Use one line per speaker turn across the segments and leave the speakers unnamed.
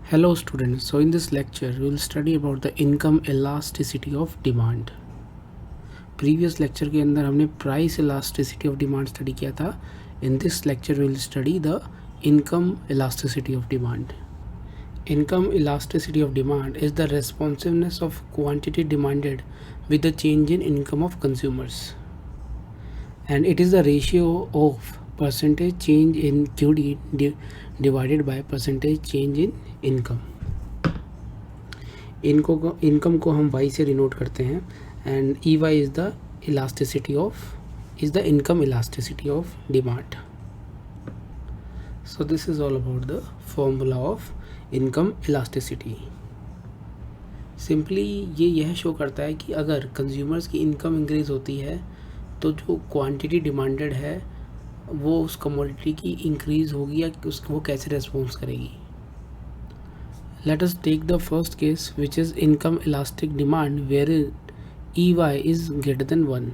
Hello students, so in this lecture we will study about the income elasticity of demand. Previous lecture के अंदर हमने price elasticity of demand study किया था. In this lecture we will study the income elasticity of demand. Income elasticity of demand is the responsiveness of quantity demanded with the change in income of consumers, and it is the ratio of percentage change in QD divided by percentage change in income. Income को हम y से denote करते हैं and E Y is the elasticity of is the income elasticity of demand. So this is all about the formula of income elasticity. Simply ये यह show करता है कि अगर कंज्यूमर्स की इनकम इंक्रीज़ होती है तो जो क्वांटिटी डिमांडेड है वो उस कमोडिटी की इंक्रीज़ होगी या वो कैसे रेस्पॉन्स करेगी. Let us take the first case, which is income elastic demand, where EY is greater than 1.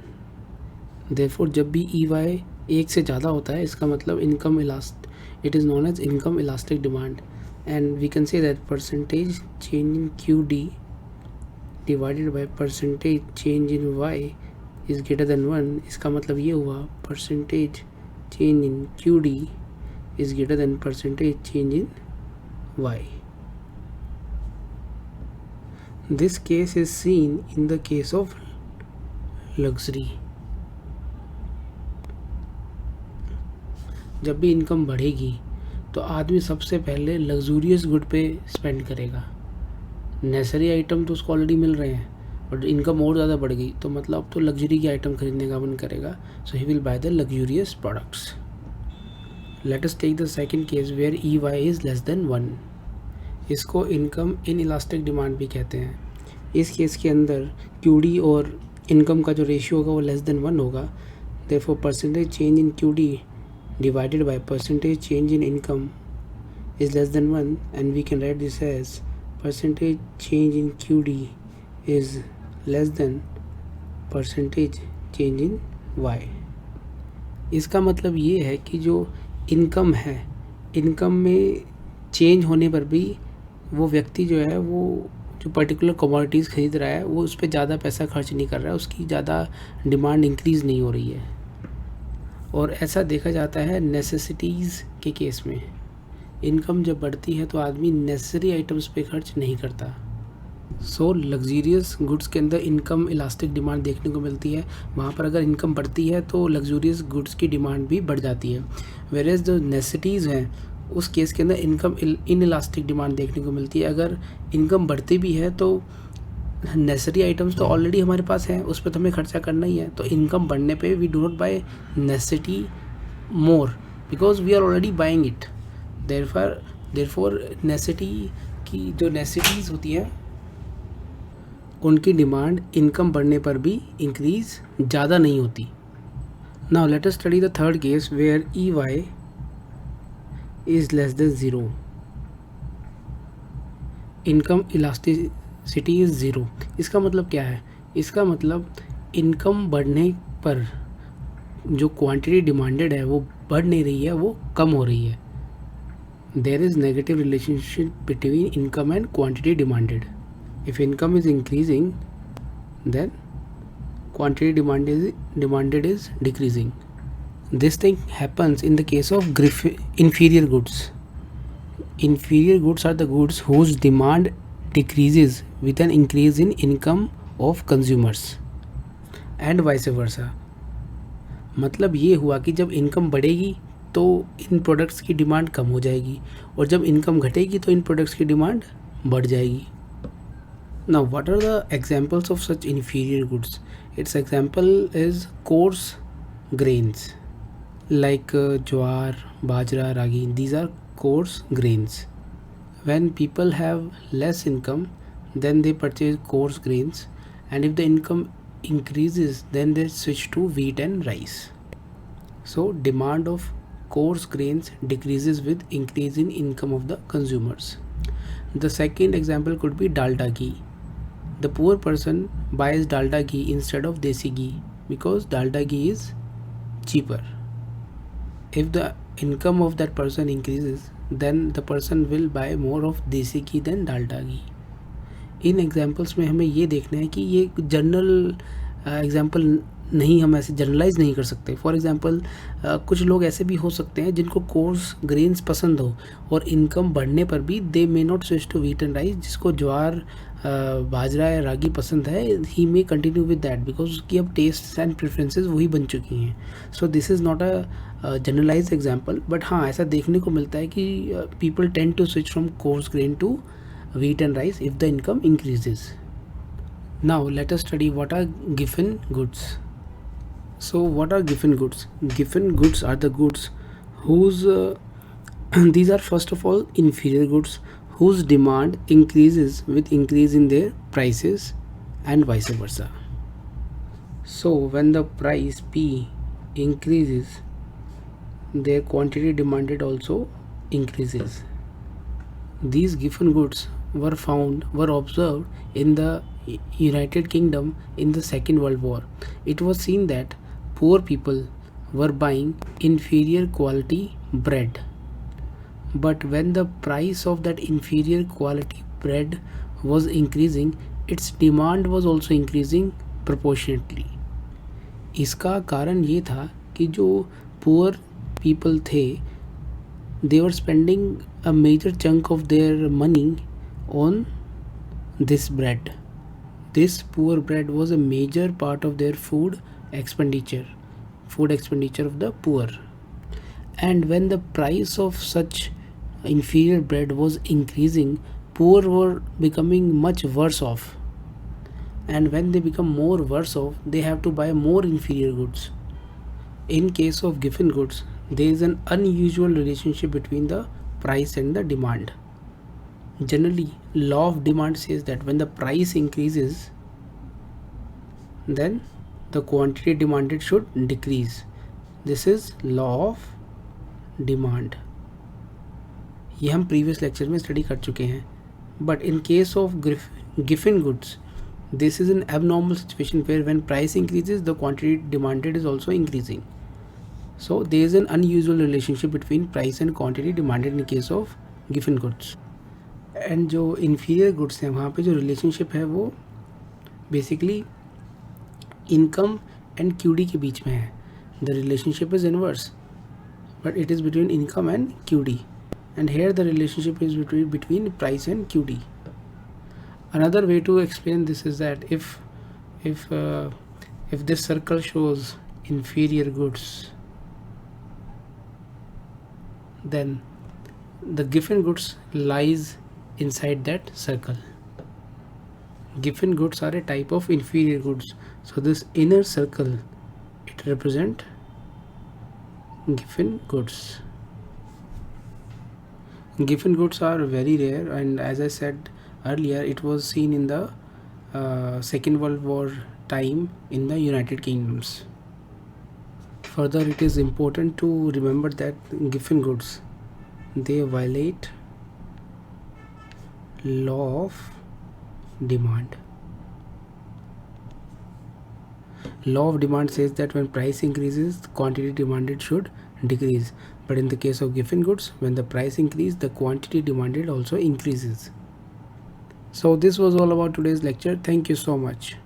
Therefore जब भी EY एक से ज़्यादा होता है इसका मतलब income it is known as income elastic demand, and we can say that percentage change in QD divided by percentage change in Y is greater than 1. इसका मतलब ये हुआ percentage change in QD is greater than percentage change in Y. This case is seen in the case of luxury. जब भी income बढ़ेगी तो आदमी सबसे पहले लग्जूरियस गुड पे स्पेंड करेगा. नेसेसरी आइटम तो उसको ऑलरेडी मिल रहे हैं और इनकम और ज़्यादा बढ़ गई तो मतलब अब तो लग्जरी की आइटम खरीदने का मन करेगा. So he will buy the luxurious products. Let us take the second case where E Y is less than 1. इसको इनकम इन इलास्टिक डिमांड भी कहते हैं. इस केस के अंदर QD और इनकम का जो रेशियो होगा वो लेस देन 1 होगा. Therefore percentage change in QD divided by percentage change in income is less than 1, and we can write this as percentage change in QD is less than percentage change in Y. इसका मतलब ये है कि जो income है, income में change होने पर भी वो व्यक्ति जो है वो जो पर्टिकुलर कमोडिटीज़ खरीद रहा है वो उस पर ज़्यादा पैसा खर्च नहीं कर रहा है, उसकी ज़्यादा डिमांड इंक्रीज़ नहीं हो रही है. और ऐसा देखा जाता है नेसेसिटीज़ के केस में. इनकम जब बढ़ती है तो आदमी नेसेसरी आइटम्स पे खर्च नहीं करता. सो लग्जूरियस गुड्स के अंदर इनकम इलास्टिक डिमांड देखने को मिलती है. वहाँ पर अगर इनकम बढ़ती है तो लग्जूरियस गुड्स की डिमांड भी बढ़ जाती है. वेरेज जो नेसेसिटीज़ हैं उस केस के अंदर इनकम इन इलास्टिक डिमांड देखने को मिलती है. अगर इनकम बढ़ती भी है तो नेसेसरी आइटम्स तो ऑलरेडी हमारे पास हैं, उस पर तो हमें खर्चा करना ही है. तो इनकम बढ़ने पे we do not buy necessity more because we are already buying it. Therefore necessity की जो नेसेसिटीज़ होती हैं उनकी डिमांड इनकम बढ़ने पर भी इंक्रीज़ ज़्यादा नहीं होती. Now let us study the third case where EY is less than 0. Income elasticity is 0. इसका मतलब क्या है? इसका मतलब इनकम बढ़ने पर जो क्वांटिटी डिमांडेड है वो बढ़ नहीं रही है, वो कम हो रही है. There is negative relationship between income and quantity demanded. If income is increasing then quantity demanded is decreasing. This thing happens in the case of inferior goods. Inferior goods are the goods whose demand decreases with an increase in income of consumers and vice versa. मतलब ये हुआ कि जब income बढ़ेगी तो इन products की demand कम हो जाएगी और जब इनकम घटेगी तो इन प्रोडक्ट्स की डिमांड बढ़ जाएगी. Now what are the examples of such inferior goods? Its example is coarse grains like jowar, bajra, ragi. These are coarse grains. When people have less income then they purchase coarse grains, and if the income increases then they switch to wheat and rice. So demand of coarse grains decreases with increase in income of the consumers. The second example could be dalda ghee. The poor person buys dalda ghee instead of desi ghee because dalda ghee is cheaper. If the income of that person increases then the person will buy more of देसी घी than Dalda घी. इन examples में हमें ये देखना है कि ये general example नहीं, हम ऐसे जनरलाइज नहीं कर सकते. फॉर एग्जांपल कुछ लोग ऐसे भी हो सकते हैं जिनको कोर्स ग्रेन्स पसंद हो और इनकम बढ़ने पर भी they may not switch to wheat and rice. जिसको ज्वार बाजरा या रागी पसंद है, he may continue with that because उसकी अब टेस्ट एंड प्रेफरेंसेस वही बन चुकी हैं. So this is not a generalize example, but हाँ ऐसा देखने को मिलता है कि people tend to switch from coarse grain to wheat and rice if the income increases. Now let us study what are Giffen goods. So what are Giffen goods? Giffen goods are the goods whose these are first of all inferior goods whose demand increases with increase in their prices and vice versa. So when the price P increases, their quantity demanded also increases. These Giffen goods were observed in the United Kingdom in the Second World War. It was seen that poor people were buying inferior quality bread. But when the price of that inferior quality bread was increasing, its demand was also increasing proportionately. इसका कारण ये था कि जो poor people थे, they were spending a major chunk of their money on this bread. This poor bread was a major part of their food expenditure of the poor. And when the price of such inferior bread was increasing, poor were becoming much worse off. And when they become more worse off, they have to buy more inferior goods. In case of Giffen goods, there is an unusual relationship between the price and the demand. Generally, law of demand says that when the price increases, then the quantity demanded should decrease. This is law of demand. ये हम previous lecture में study कर चुके हैं. But in case of Giffen goods, this is an abnormal situation where when price increases, the quantity demanded is also increasing. So there is an unusual relationship between price and quantity demanded in case of Giffen goods. And जो inferior goods हैं वहाँ पे जो relationship है वो basically income and QD के बीच में है. The relationship is inverse but it is between income and QD, and here the relationship is between price and QD. Another way to explain this is that if this circle shows inferior goods, then the Giffen goods lies inside that circle. Giffen goods are a type of inferior goods. So this inner circle, it represent Giffen goods. Giffen goods are very rare, and as I said earlier, it was seen in the Second World War time in the United Kingdoms. Further, it is important to remember that Giffen goods, they violate law of demand. Law of demand says that when price increases, the quantity demanded should decrease. But in the case of Giffen goods, when the price increases, the quantity demanded also increases. So this was all about today's lecture. Thank you so much.